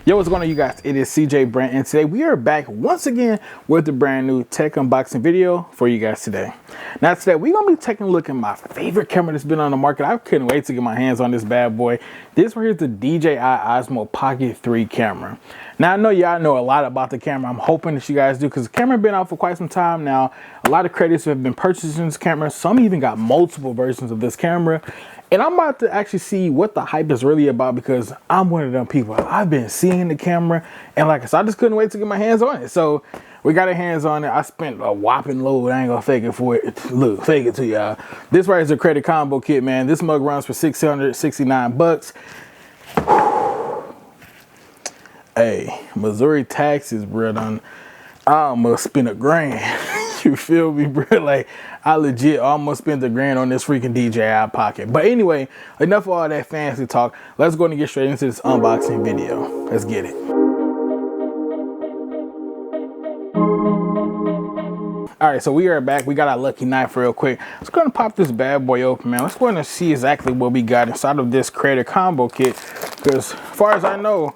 Yo, what's going on, you guys? It is CJ Brand, and today we are back once again with a brand new tech unboxing video for you guys today. Now today we're going to be taking a look at my favorite camera that's been on the market. I couldn't wait to get my hands on this bad boy. This right here is the DJI Osmo Pocket 3 camera. Now I know y'all know a lot about the camera. I'm hoping that you guys do, because the camera been out for quite some time now. A lot of creators have been purchasing this camera. Some even got multiple versions of this camera. And I'm about to actually see what the hype is really about, because I'm one of them people. I've been seeing the camera, and like I said, I just couldn't wait to get my hands on it. So we got our hands on it. I spent a whopping load. I ain't gonna fake it for it. Look, fake it to y'all. This right is a credit combo kit, man. This mug runs for $669. Hey, Missouri taxes, bro. I almost spent $1,000. You feel me, bro? Like, I legit almost spent $1,000 on this freaking DJI Pocket. But anyway, enough of all that fancy talk. Let's go and get straight into this unboxing video. Let's get it. All right, so we are back. We got our lucky knife real quick. Let's go and pop this bad boy open, man. Let's go and see exactly what we got inside of this creator combo kit, because as far as I know,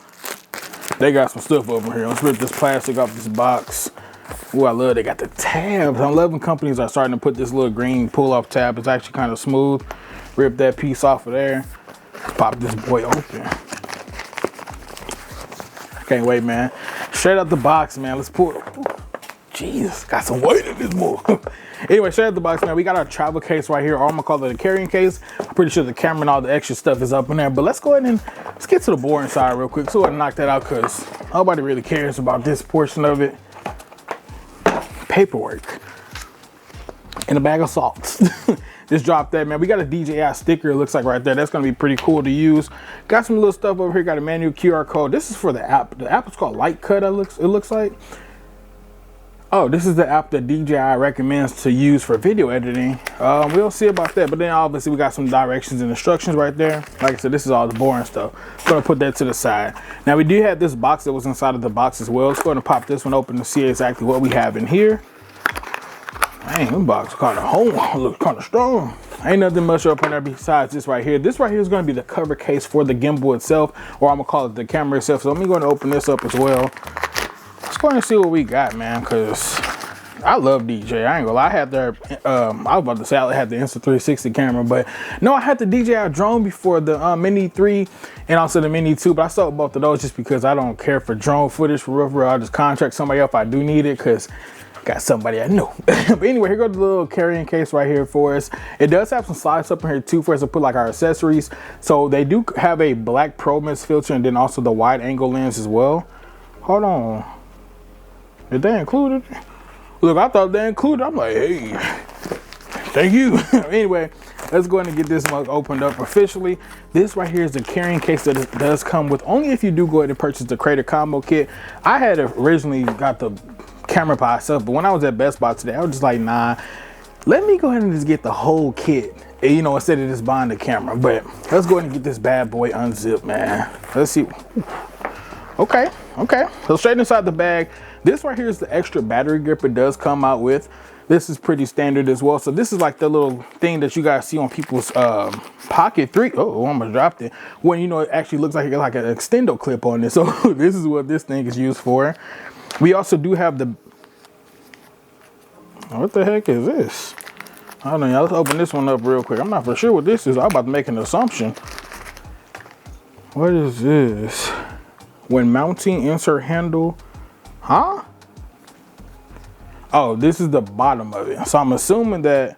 they got some stuff over here. Let's rip this plastic off this box. Ooh, I love they got the tabs. I'm loving companies are starting to put this little green pull-off tab. It's actually kind of smooth. Rip that piece off of there. Pop this boy open. Can't wait, man. Straight out the box, man. Let's pull it. Jeez, got some weight in this boy. Anyway, straight out the box, man. We got our travel case right here, or I'm gonna call it a carrying case. I'm pretty sure the camera and all the extra stuff is up in there. But let's go ahead and let's get to the boring side real quick. So I knock that out, because nobody really cares about this portion of it. Paperwork and a bag of salts. Just drop that, man. We got a DJI sticker, it looks like, right there. That's gonna be pretty cool to use. Got some little stuff over here. Got a manual QR code. This is for the app. The app is called Lightcut. It looks like. Oh, this is the app that DJI recommends to use for video editing. We'll see about that. But then obviously we got some directions and instructions right there. Like I said, this is all the boring stuff. I'm gonna put that to the side. Now we do have this box that was inside of the box as well. Let's go ahead and pop this one open to see exactly what we have in here. Dang, this box kind of home. Looks kind of strong. Ain't nothing much up in there besides this right here. This right here is going to be the cover case for the gimbal itself, or I'm gonna call it the camera itself. So let me go and open this up as well. Let's go and see what we got, man, because I love DJI. I ain't gonna lie. I had their I was about to say I had the Insta360 camera, but no, I had the DJI drone before, the Mini 3 and also the Mini 2, but I sold both of those just because I don't care for drone footage for real. I'll just contract somebody else if I do need it, because got somebody I know. But anyway, here goes the little carrying case right here for us. It does have some slides up in here too for us to put like our accessories. So they do have a black pro mist filter, and then also the wide angle lens as well. Hold on. Did they include it? Look, I thought they included. I'm like, hey, thank you. Anyway, let's go ahead and get this mug opened up officially. This right here is the carrying case that it does come with, only if you do go ahead and purchase the creator combo kit. I had originally got the camera by itself, but when I was at Best Buy today, I was just like, nah, let me go ahead and just get the whole kit, you know, instead of just buying the camera. But let's go ahead and get this bad boy unzipped, man. Let's see. Okay, so straight inside the bag, this right here is the extra battery grip it does come out with. This is pretty standard as well. So this is like the little thing that you guys see on people's Pocket 3. Oh, I almost dropped it. When, you know, it actually looks like an extendo clip on this. So this is what this thing is used for. We also do have the, what the heck is this? I don't know, y'all. Let's open this one up real quick. I'm not for sure what this is. I'm about to make an assumption. What is this? When mounting, insert handle. Huh? Oh, this is the bottom of it. So I'm assuming that,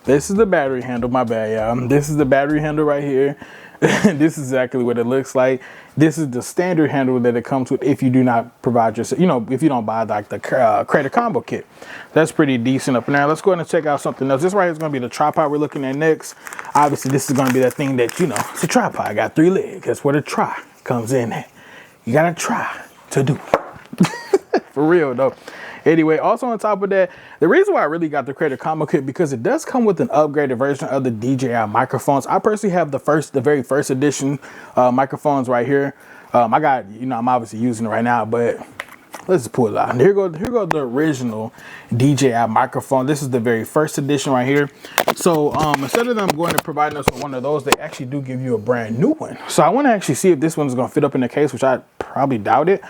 this is the battery handle. My bad, y'all. This is the battery handle right here. This is exactly what it looks like. This is the standard handle that it comes with if you do not provide your, you know, if you don't buy like the creator combo kit. That's pretty decent up in there. Let's go ahead and check out something else. This right here is going to be the tripod we're looking at next. Obviously, this is going to be that thing that, you know, it's a tripod. I got 3 legs. That's where the try comes in at. You got to try to do. For real, though. Anyway, also on top of that, the reason why I really got the creator combo kit, because it does come with an upgraded version of the DJI microphones. I personally have the very first edition microphones right here. I got, you know, I'm obviously using it right now, but let's pull it out. Here go the original DJI microphone. This is the very first edition right here. So instead of them going to providing us with one of those, they actually do give you a brand new one. So I want to actually see if this one's gonna fit up in the case, which I probably doubt it.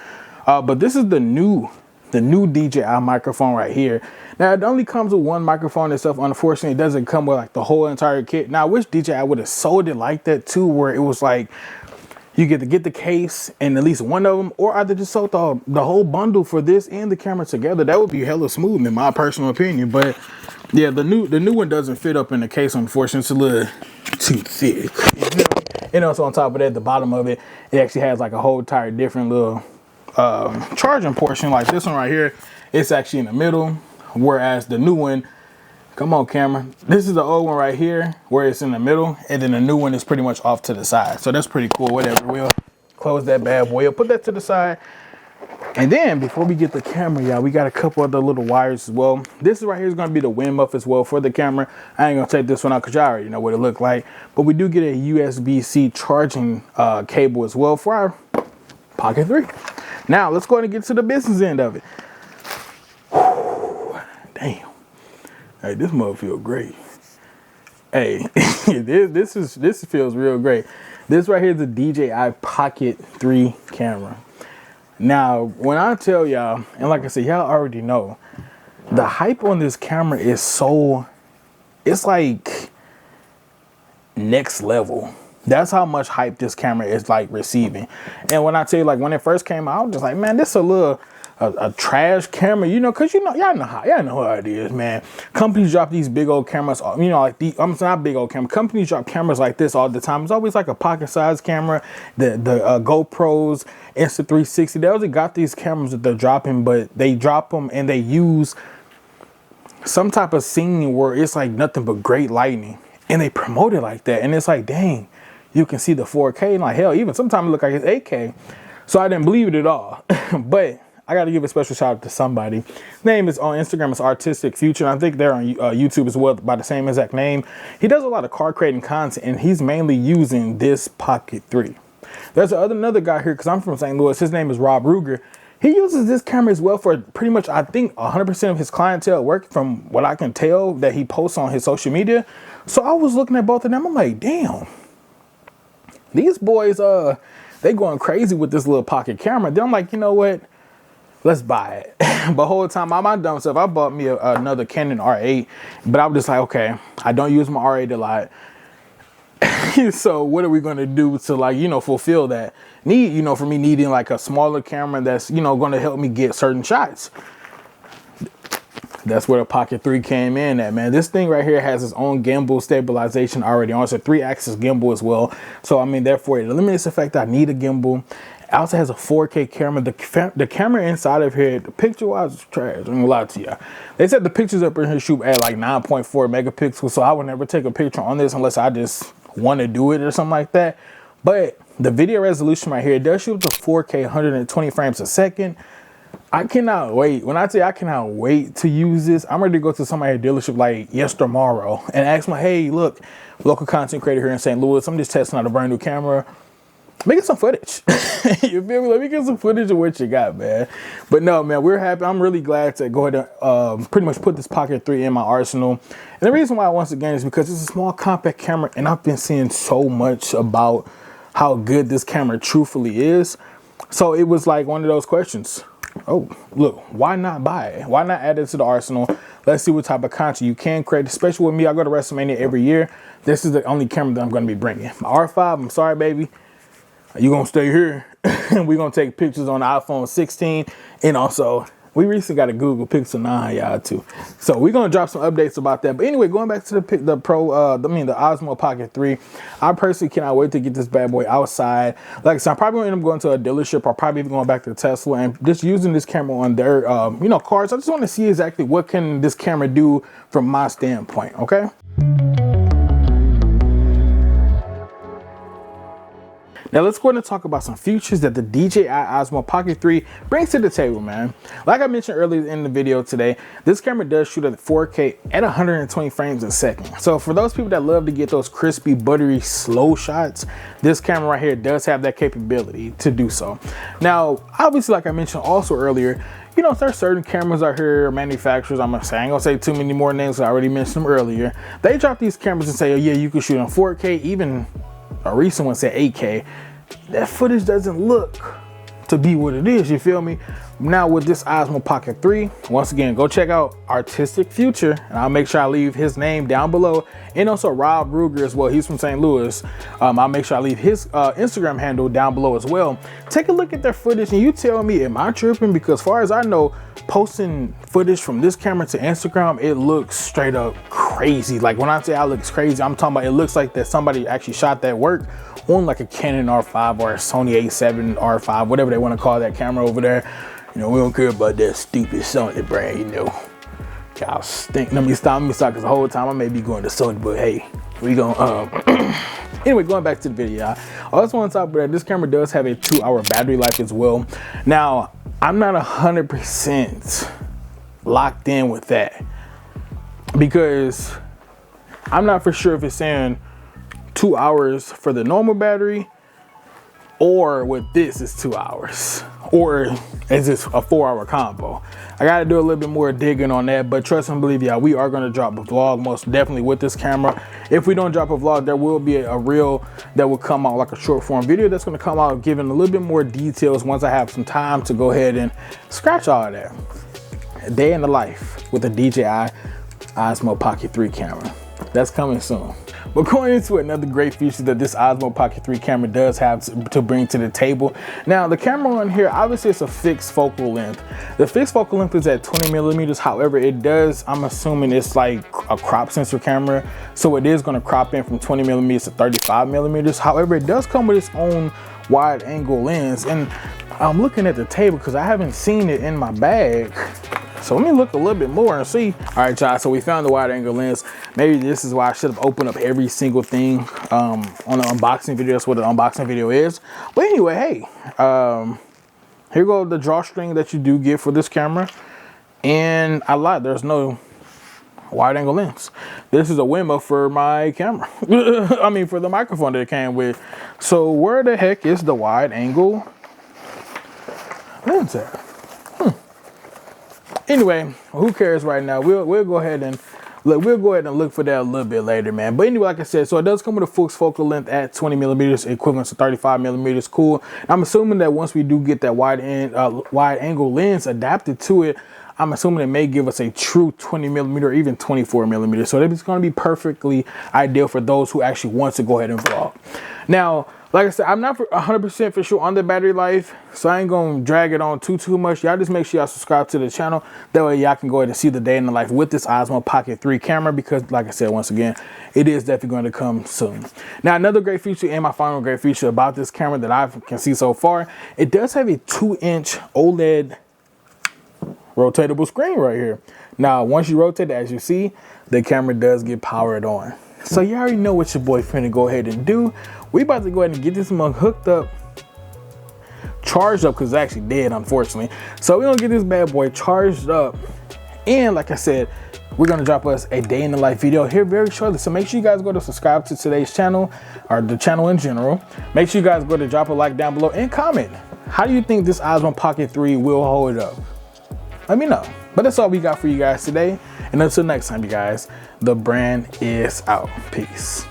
But this is the new DJI microphone right here. Now it only comes with one microphone itself. Unfortunately, it doesn't come with like the whole entire kit. Now I wish DJI would have sold it like that too, where it was like you get to get the case and at least one of them, or either just sold the whole bundle for this and the camera together. That would be hella smooth in my personal opinion. But yeah, the new one doesn't fit up in the case, unfortunately. It's a little too thick. And also on top of that, the bottom of it, it actually has like a whole entire different little charging portion. Like this one right here, it's actually in the middle, whereas the new one, come on camera, this is the old one right here where it's in the middle, and then the new one is pretty much off to the side. So that's pretty cool. Whatever, we'll close that bad boy up, put that to the side. And then before we get the camera, y'all, we got a couple other little wires as well. This right here is going to be the wind muff as well for the camera. I ain't gonna take this one out because y'all already know what it looked like, but we do get a USB-C charging cable as well for our Pocket 3. Now let's go ahead and get to the business end of it. Whew, damn. Hey, this mug feel great. Hey, this feels real great. This right here is the DJI Pocket 3 camera. Now, when I tell y'all, and like I said, y'all already know, the hype on this camera is so, it's like next level. That's how much hype this camera is like receiving. And when I tell you, like when it first came out, I was just like, man, this is a little a trash camera, you know, because you know, y'all know how it is, man. Companies drop these big old cameras, you know, like the not big old camera. Companies drop cameras like this all the time. It's always like a pocket-sized camera. The GoPros, Insta360, they always got these cameras that they're dropping, but they drop them and they use some type of scene where it's like nothing but great lighting, and they promote it like that, and it's like, dang, you can see the 4K, and like hell, even sometimes it look like it's 8K. So I didn't believe it at all, but I got to give a special shout out to somebody. His name is on Instagram, it's Artistic Future. And I think they're on YouTube as well by the same exact name. He does a lot of car creating content, and he's mainly using this Pocket 3. There's another guy here, because I'm from St. Louis. His name is Rob Ruger. He uses this camera as well for pretty much, I think, 100% of his clientele work, from what I can tell that he posts on his social media. So I was looking at both of them. I'm like, damn, these boys, they going crazy with this little pocket camera. Then I'm like, you know what? Let's buy it. But whole time, my dumb self, I bought me another Canon R8, but I was just like, okay, I don't use my R8 a lot. So what are we going to do to, like, you know, fulfill that need, you know, for me needing like a smaller camera that's, you know, going to help me get certain shots. That's where the Pocket 3 came in at, man. This thing right here has its own gimbal stabilization already on. It's a 3-axis gimbal as well. So, I mean, therefore, it eliminates the fact that I need a gimbal. It also has a 4K camera. The camera inside of here, the picture-wise, is trash. I'm gonna lie to you. They said the pictures up in here shoot at like 9.4 megapixels, so I would never take a picture on this unless I just want to do it or something like that. But the video resolution right here, it does shoot up to 4K 120 frames a second. I cannot wait. When I tell you I cannot wait to use this, I'm ready to go to somebody's dealership like tomorrow and ask them, hey, look, local content creator here in St. Louis, I'm just testing out a brand new camera. Make it some footage. You feel me? Let me get some footage of what you got, man. But no, man, we're happy. I'm really glad to go ahead and pretty much put this Pocket 3 in my arsenal. And the reason why, once again, is because it's a small compact camera, and I've been seeing so much about how good this camera truthfully is. So it was like one of those questions. Oh, look, why not buy it? Why not add it to the arsenal? Let's see what type of content you can create, especially with me. I go to WrestleMania every year. This is the only camera that I'm going to be bringing. My R5, I'm sorry, baby. You're going to stay here. We're going to take pictures on the iPhone 16. And also, we recently got a Google Pixel 9, y'all, too. So we're going to drop some updates about that. But anyway, going back to the Osmo Pocket 3, I personally cannot wait to get this bad boy outside. Like I said, I'm probably going to end up going to a dealership, or probably even going back to Tesla and just using this camera on their, cars. I just want to see exactly what can this camera do from my standpoint, okay? Now let's go ahead and talk about some features that the DJI Osmo Pocket 3 brings to the table, man. Like I mentioned earlier in the video today, this camera does shoot at 4K at 120 frames a second. So for those people that love to get those crispy, buttery, slow shots, this camera right here does have that capability to do so. Now, obviously, like I mentioned also earlier, you know, there's certain cameras out here, manufacturers, I ain't gonna say too many more names, I already mentioned them earlier. They drop these cameras and say, oh yeah, you can shoot in 4K, even a recent one said 8K. That footage doesn't look to be what it is, you feel me? Now with this Osmo Pocket 3, once again, go check out Artistic Future, and I'll make sure I leave his name down below, and also Rob Ruger as well. He's from St. Louis. I'll make sure I leave his Instagram handle down below as well. Take a look at their footage and you tell me, am I tripping? Because as far as I know, posting footage from this camera to Instagram, it looks straight up crazy. Like when I say it looks crazy, I'm talking about it looks like that somebody actually shot that work on like a Canon R5 or a Sony A7 R5, whatever they want to call that camera over there. You know, we don't care about that stupid Sony brand, you know. Y'all stink. Let me stop, because the whole time I may be going to Sony, but hey, we gonna, anyway, going back to the video, I also want to talk about that this camera does have a 2-hour battery life as well. Now, I'm not 100% locked in with that because I'm not for sure if it's saying 2 hours for the normal battery, or with this is 2 hours, or is this a 4-hour combo? I gotta do a little bit more digging on that, but trust and believe, yeah, we are gonna drop a vlog most definitely with this camera. If we don't drop a vlog, there will be a reel that will come out, like a short form video that's gonna come out giving a little bit more details once I have some time to go ahead and scratch all of that. A day in the life with the DJI Osmo Pocket 3 camera. That's coming soon. But going into another great feature that this Osmo Pocket 3 camera does have to bring to the table. Now, the camera on here, obviously it's a fixed focal length. The fixed focal length is at 20 millimeters. However, it does, I'm assuming it's like a crop sensor camera. So it is gonna crop in from 20 millimeters to 35 millimeters. However, it does come with its own wide angle lens. And I'm looking at the table because I haven't seen it in my bag. So let me look a little bit more and see. All right, y'all, so we found the wide angle lens. Maybe this is why I should have opened up every single thing on the unboxing video. That's what the unboxing video is. But anyway, hey, here go the drawstring that you do get for this camera. And I lied, there's no wide angle lens. This is a Wimmo for my camera. I mean, for the microphone that it came with. So where the heck is the wide angle lens at? Anyway, who cares right now? We'll go ahead and look for that a little bit later, man. But anyway, like I said, so it does come with a fixed focal length at 20 millimeters, equivalent to 35 millimeters. Cool. I'm assuming that once we do get that wide angle lens adapted to it, I'm assuming it may give us a true 20 millimeter or even 24 millimeters. So it's going to be perfectly ideal for those who actually want to go ahead and vlog. Now, like I said, I'm not 100% for sure on the battery life, so I ain't gonna drag it on too much. Y'all just make sure y'all subscribe to the channel. That way y'all can go ahead and see the day in the life with this Osmo Pocket 3 camera, because like I said, once again, it is definitely going to come soon. Now, another great feature and my final great feature about this camera that I can see so far, it does have a 2-inch OLED rotatable screen right here. Now, once you rotate it, as you see, the camera does get powered on. So you already know what your boy finna go ahead and do. We about to go ahead and get this mug hooked up, charged up, because it's actually dead, unfortunately. So we're gonna get this bad boy charged up. And like I said, we're gonna drop us a day in the life video here very shortly. So make sure you guys go to subscribe to today's channel, or the channel in general. Make sure you guys go to drop a like down below and comment. How do you think this Osmo Pocket 3 will hold up? Let me know. But that's all we got for you guys today. And until next time, you guys, the brand is out. Peace.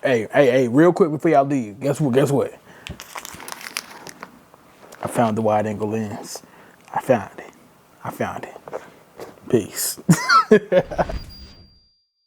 Hey, real quick before y'all leave, guess what? I found the wide angle lens. I found it. Peace.